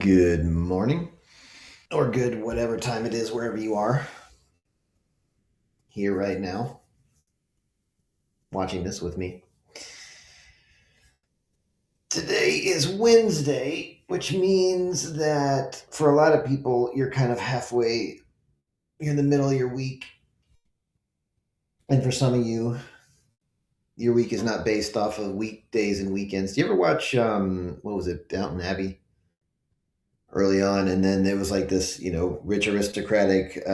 Good morning, or good whatever time it is, wherever you are, here right now, watching this with me. Today is Wednesday, which means that for a lot of people, you're kind of halfway, you're in the middle of your week. And for some of you, your week is not based off of weekdays and weekends. Do you ever watch, what was it, Downton Abbey early on? And then there was like this, rich aristocratic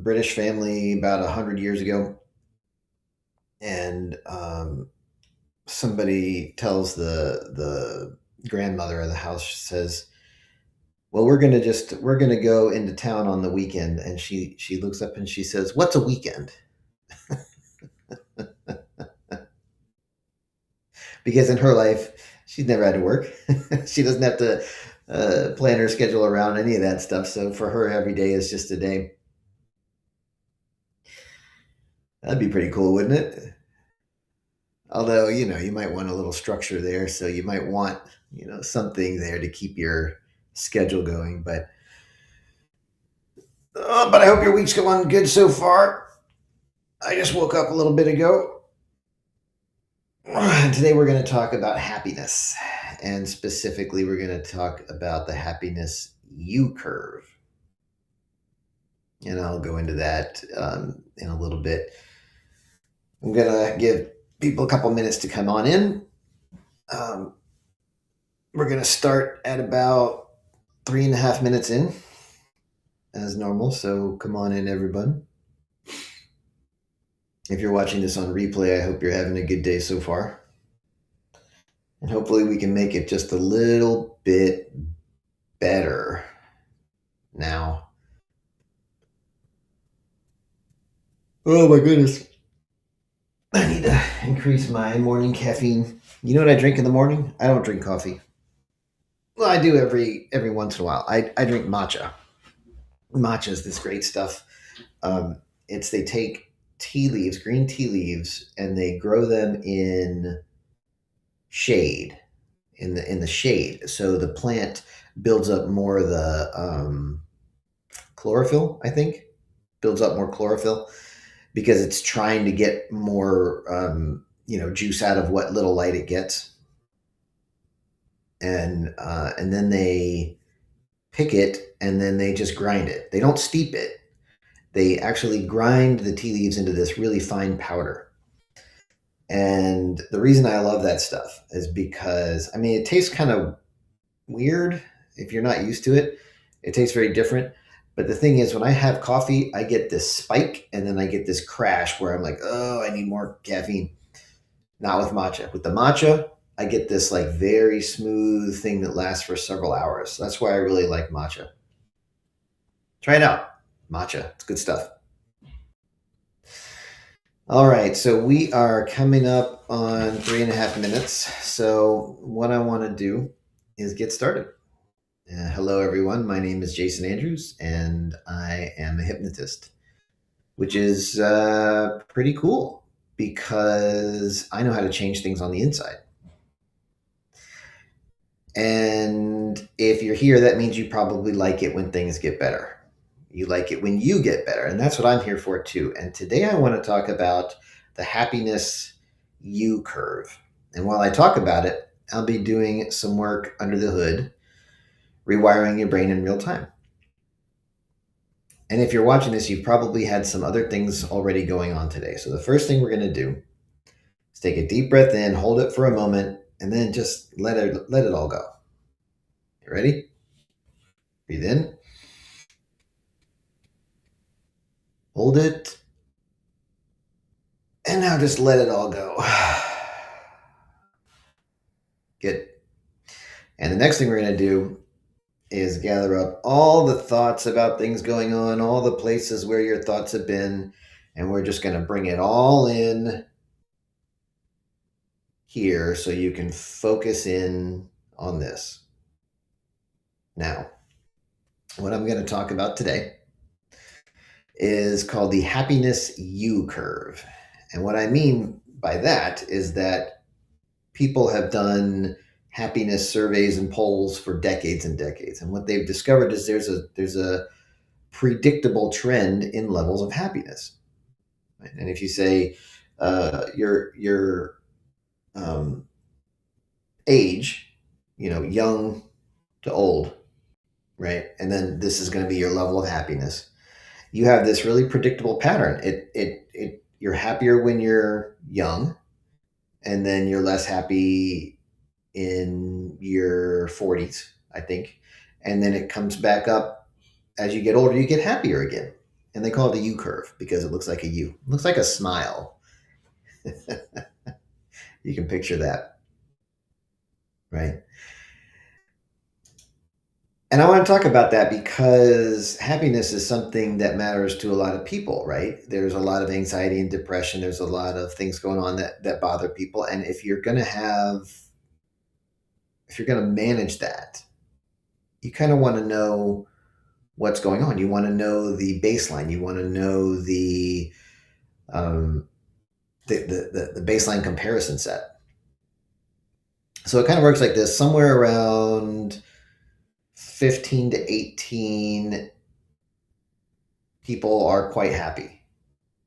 British family about 100 years ago, and somebody tells the grandmother of the house, says, "Well, we're gonna go into town on the weekend," and she looks up and she says, "What's a weekend?" Because in her life, she's never had to work. She doesn't have to plan her schedule around any of that stuff. So for her, every day is just a day. That'd be pretty cool, wouldn't it? Although, you might want a little structure there, so you might want, something there to keep your schedule going. But I hope your week's going good so far. I just woke up a little bit ago. Today we're going to talk about happiness, and specifically, we're going to talk about the happiness U curve, and I'll go into that in a little bit. I'm going to give people a couple minutes to come on in. Um, we're going to start at about 3.5 minutes in, as normal. So come on in, everyone. If you're watching this on replay, I hope you're having a good day so far. And hopefully we can make it just a little bit better now. Oh my goodness. I need to increase my morning caffeine. You know what I drink in the morning? I don't drink coffee. Well, I do every once in a while. I drink matcha. Matcha is this great stuff. They take tea leaves, green tea leaves, and they grow them in shade, in the shade. So the plant builds up more of the chlorophyll. I think builds up more chlorophyll because it's trying to get more juice out of what little light it gets. And then they pick it and then they just grind it. They don't steep it. They actually grind the tea leaves into this really fine powder. And the reason I love that stuff is because, I mean, it tastes kind of weird if you're not used to it. It tastes very different. But the thing is, when I have coffee, I get this spike and then I get this crash where I'm like, oh, I need more caffeine. Not with matcha. With the matcha, I get this like very smooth thing that lasts for several hours. So that's why I really like matcha. Try it out. Matcha. It's good stuff. All right, so we are coming up on 3.5 minutes. So what I want to do is get started. Hello, everyone. My name is Jason Andrews, and I am a hypnotist, which is pretty cool because I know how to change things on the inside. And if you're here, that means you probably like it when things get better. You like it when you get better. And that's what I'm here for, too. And today I want to talk about the happiness U curve. And while I talk about it, I'll be doing some work under the hood, rewiring your brain in real time. And if you're watching this, you've probably had some other things already going on today. So the first thing we're going to do is take a deep breath in, hold it for a moment, and then just let it all go. You ready? Breathe in. Hold it. And now just let it all go. Good. And the next thing we're going to do is gather up all the thoughts about things going on, all the places where your thoughts have been, and we're just going to bring it all in here so you can focus in on this. Now, what I'm going to talk about today is called the happiness U curve. And what I mean by that is that people have done happiness surveys and polls for decades and decades. And what they've discovered is there's a predictable trend in levels of happiness. Right? And if you say your age, young to old, right, and then this is going to be your level of happiness. You have this really predictable pattern. You're happier when you're young, and then you're less happy in your 40s, I think, and then it comes back up as you get older. You get happier again, and they call it a U curve because it looks like a U. It looks like a smile. You can picture that, right? And I want to talk about that because happiness is something that matters to a lot of people, right? There's a lot of anxiety and depression. There's a lot of things going on that bother people. And if you're going to manage that, you kind of want to know what's going on. You want to know the baseline. You want to know um, the baseline comparison set. So it kind of works like this: somewhere around 15 to 18, people are quite happy.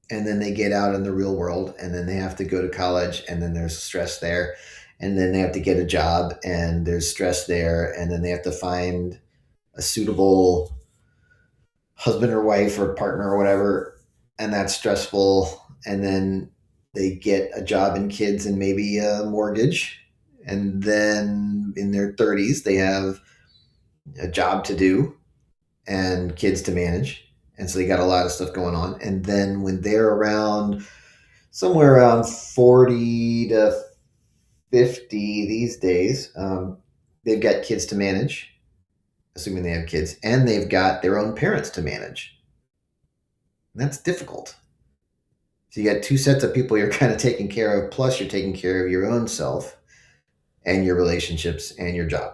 And then they get out in the real world, and then they have to go to college, and then there's stress there. And then they have to get a job, and there's stress there. And then they have to find a suitable husband or wife or partner or whatever, and that's stressful. And then they get a job and kids and maybe a mortgage. And then in their 30s, they have a job to do and kids to manage. And so they got a lot of stuff going on. And then when they're around somewhere around 40 to 50 these days, they've got kids to manage, assuming they have kids, and they've got their own parents to manage. And that's difficult. So you got two sets of people you're kind of taking care of, plus you're taking care of your own self and your relationships and your job.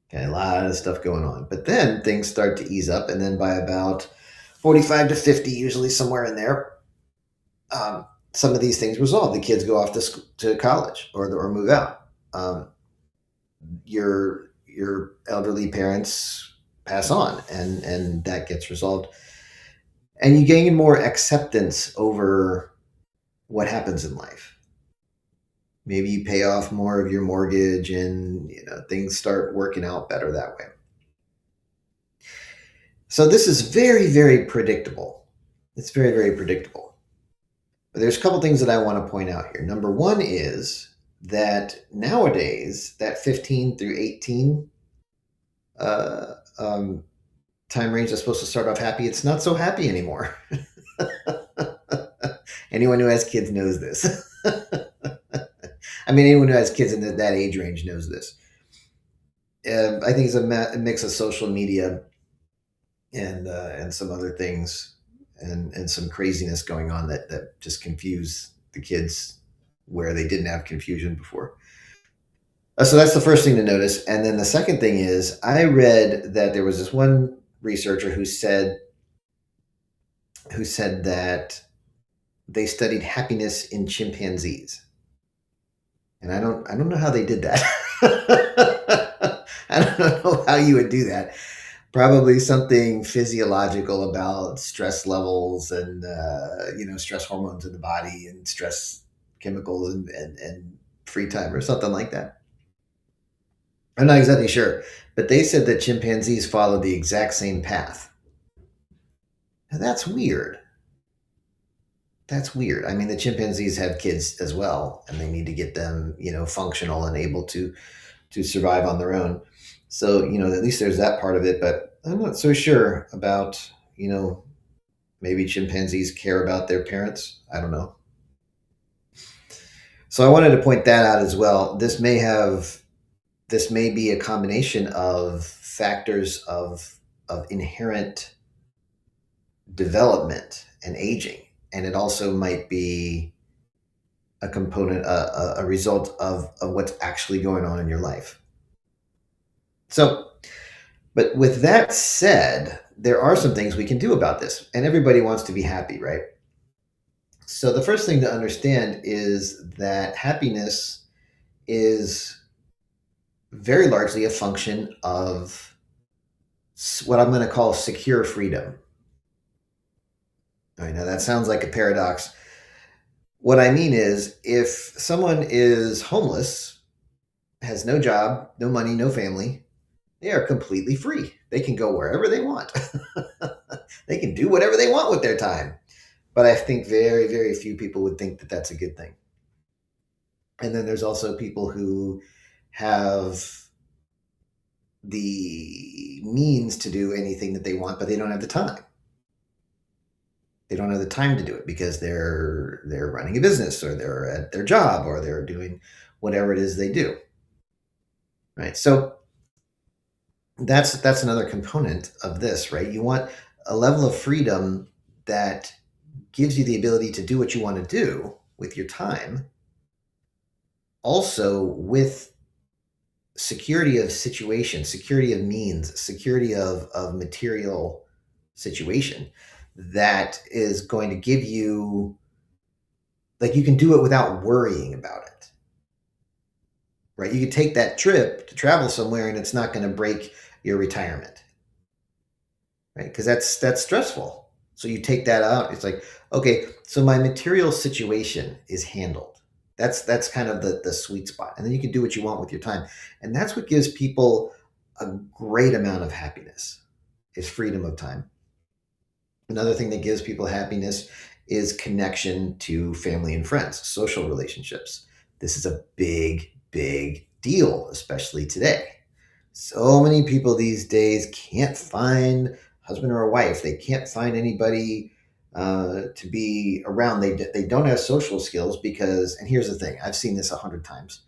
Okay, a lot of stuff going on. But then things start to ease up, and then by about 45 to 50, usually somewhere in there, some of these things resolve. The kids go off to college or move out. Your elderly parents pass on, and that gets resolved. And you gain more acceptance over what happens in life. Maybe you pay off more of your mortgage, and things start working out better that way. So this is very, very predictable. It's very, very predictable. But there's a couple things that I want to point out here. Number one is that nowadays, that 15 through 18 time range that's supposed to start off happy, it's not so happy anymore. Anyone who has kids knows this. I mean, anyone who has kids in that age range knows this. I think it's a mix of social media and some other things and some craziness going on that just confuse the kids where they didn't have confusion before. So that's the first thing to notice. And then the second thing is, I read that there was this one researcher who said that they studied happiness in chimpanzees. And I don't know how they did that. I don't know how you would do that. Probably something physiological about stress levels and stress hormones in the body and stress chemicals and free time or something like that. I'm not exactly sure, but they said that chimpanzees follow the exact same path. And that's weird. That's weird. I mean, the chimpanzees have kids as well, and they need to get them, functional and able to survive on their own. So, at least there's that part of it, but I'm not so sure about, maybe chimpanzees care about their parents. I don't know. So I wanted to point that out as well. This may be a combination of factors of inherent development and aging, and it also might be a component, a result of what's actually going on in your life. So, but with that said, there are some things we can do about this, and everybody wants to be happy, right? So the first thing to understand is that happiness is very largely a function of what I'm going to call secure freedom. All right, now that sounds like a paradox. What I mean is, if someone is homeless, has no job, no money, no family, they are completely free. They can go wherever they want. They can do whatever they want with their time. But I think very, very few people would think that that's a good thing. And then there's also people who have the means to do anything that they want, but they don't have the time. They don't have the time to do it because they're running a business, or they're at their job, or they're doing whatever it is they do. Right. So that's another component of this, right? You want a level of freedom that gives you the ability to do what you want to do with your time, also with security of situation, security of means, security of material situation that is going to give you, like, you can do it without worrying about it. Right? You could take that trip to travel somewhere and it's not going to break your retirement. Right? Because that's stressful. So you take that out, it's like, okay, so my material situation is handled. That's kind of the sweet spot. And then you can do what you want with your time. And that's what gives people a great amount of happiness, is freedom of time. Another thing that gives people happiness is connection to family and friends, social relationships. This is a big, big deal, especially today. So many people these days can't find a husband or a wife. They can't find anybody to be around. They don't have social skills because, and here's the thing, I've seen this 100 times.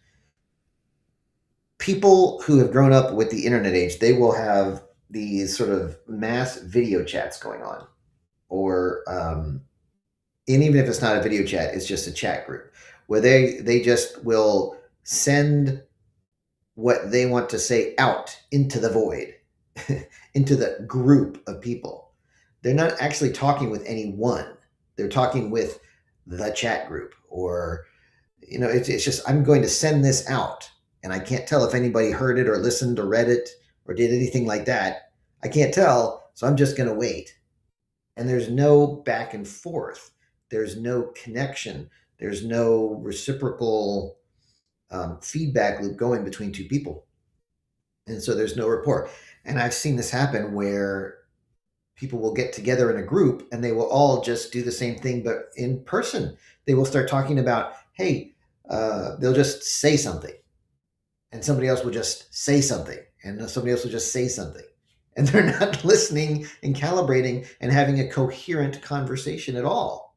People who have grown up with the internet age, they will have these sort of mass video chats going on, or and even if it's not a video chat, it's just a chat group where they just will send what they want to say out into the void, into the group of people. They're not actually talking with anyone. They're talking with the chat group, or, it's just, I'm going to send this out, and I can't tell if anybody heard it or listened or read it or did anything like that. I can't tell, so I'm just going to wait. And there's no back and forth. There's no connection. There's no reciprocal feedback loop going between two people. And so there's no rapport. And I've seen this happen where people will get together in a group and they will all just do the same thing, but in person. They will start talking about, hey, they'll just say something, and somebody else will just say something, and somebody else will just say something. And they're not listening and calibrating and having a coherent conversation at all.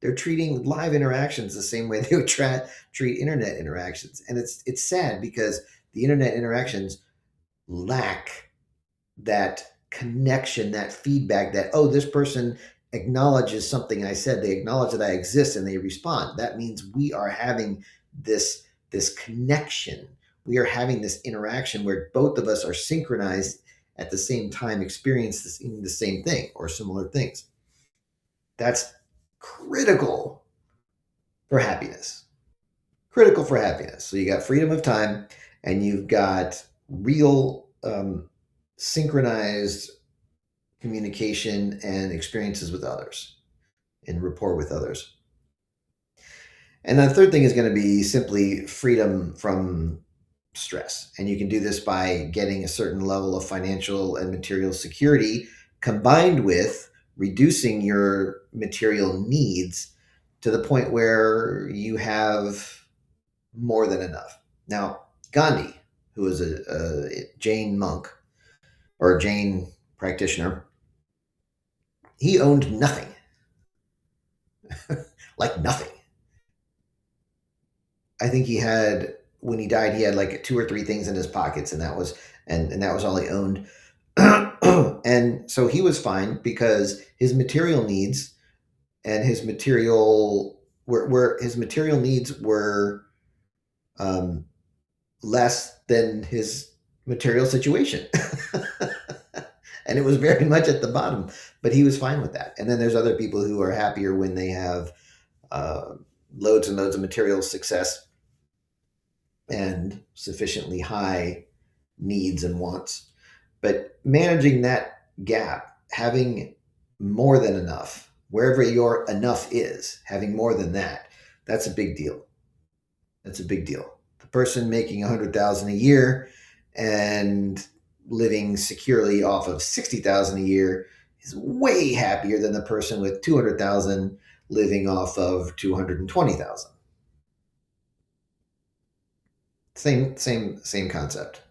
They're treating live interactions the same way they would treat internet interactions. And it's sad because the internet interactions lack that connection, that feedback, that, oh, this person acknowledges something I said. They acknowledge that I exist and they respond. That means we are having this connection. We are having this interaction where both of us are synchronized at the same time, experiencing the same thing or similar things. That's critical for happiness. Critical for happiness. So you got freedom of time, and you've got real synchronized communication and experiences with others, and rapport with others. And the third thing is going to be simply freedom from stress. And you can do this by getting a certain level of financial and material security, combined with reducing your material needs to the point where you have more than enough. Now, Gandhi, who was a Jain monk or a Jain practitioner, he owned nothing. Like nothing. I think he had, when he died, he had like 2 or 3 things in his pockets, and that was all he owned. And so he was fine because his material needs and his material needs were less than his material situation. And it was very much at the bottom, but he was fine with that. And then there's other people who are happier when they have loads and loads of material success and sufficiently high needs and wants. But managing that gap, having more than enough, wherever your enough is, having more than that, that's a big deal. That's a big deal. The person making 100,000 a year and living securely off of 60,000 a year is way happier than the person with 200,000 living off of 220,000. Same concept.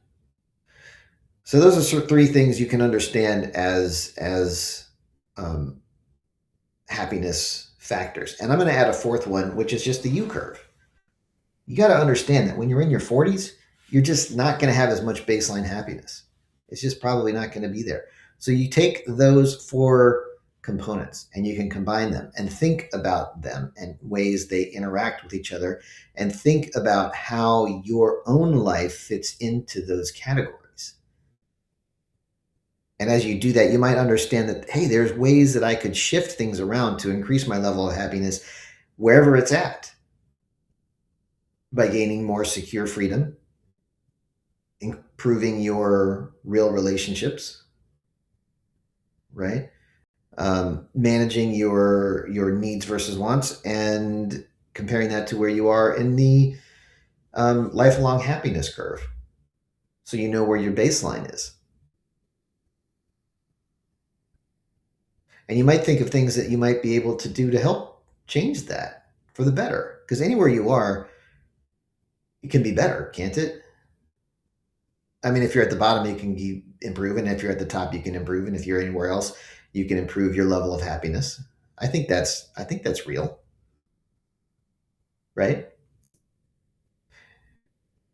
So those are sort of three things you can understand as um, happiness factors. And I'm going to add a fourth one, which is just the U curve. You got to understand that when you're in your 40s, you're just not going to have as much baseline happiness. It's just probably not going to be there. So you take those four components and you can combine them and think about them and ways they interact with each other and think about how your own life fits into those categories. And as you do that, you might understand that, hey, there's ways that I could shift things around to increase my level of happiness wherever it's at by gaining more secure freedom, improving your real relationships, right? Managing your needs versus wants, and comparing that to where you are in the lifelong happiness curve, so you know where your baseline is. And you might think of things that you might be able to do to help change that for the better. Because anywhere you are, it can be better, can't it? I mean, if you're at the bottom, you can improve, and if you're at the top, you can improve, and if you're anywhere else, you can improve your level of happiness. I think that's real, right?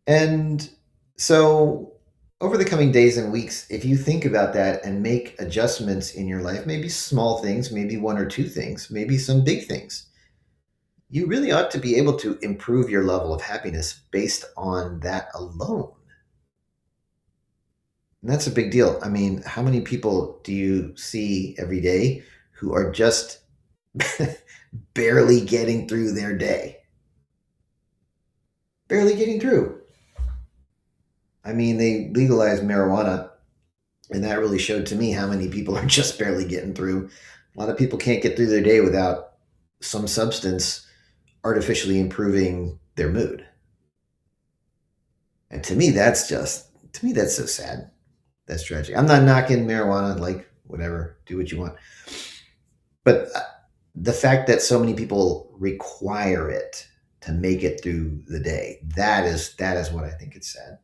And so, over the coming days and weeks, if you think about that and make adjustments in your life, maybe small things, maybe one or two things, maybe some big things, you really ought to be able to improve your level of happiness based on that alone. And that's a big deal. I mean, how many people do you see every day who are just barely getting through their day? Barely getting through. I mean, they legalized marijuana, and that really showed to me how many people are just barely getting through. A lot of people can't get through their day without some substance artificially improving their mood. And to me, that's so sad. That's tragic. I'm not knocking marijuana, like, whatever, do what you want. But the fact that so many people require it to make it through the day, that is what I think is sad.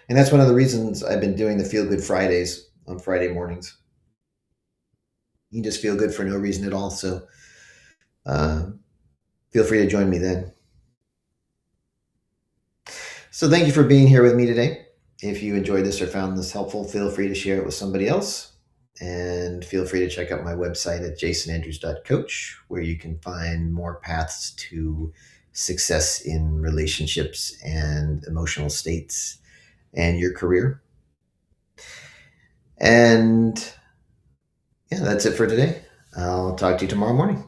And that's one of the reasons I've been doing the Feel Good Fridays on Friday mornings. You can just feel good for no reason at all. So uh, feel free to join me then. So thank you for being here with me today. If you enjoyed this or found this helpful, feel free to share it with somebody else. And feel free to check out my website at jasonandrews.coach, where you can find more paths to success in relationships and emotional states and your career. And yeah, that's it for today. I'll talk to you tomorrow morning.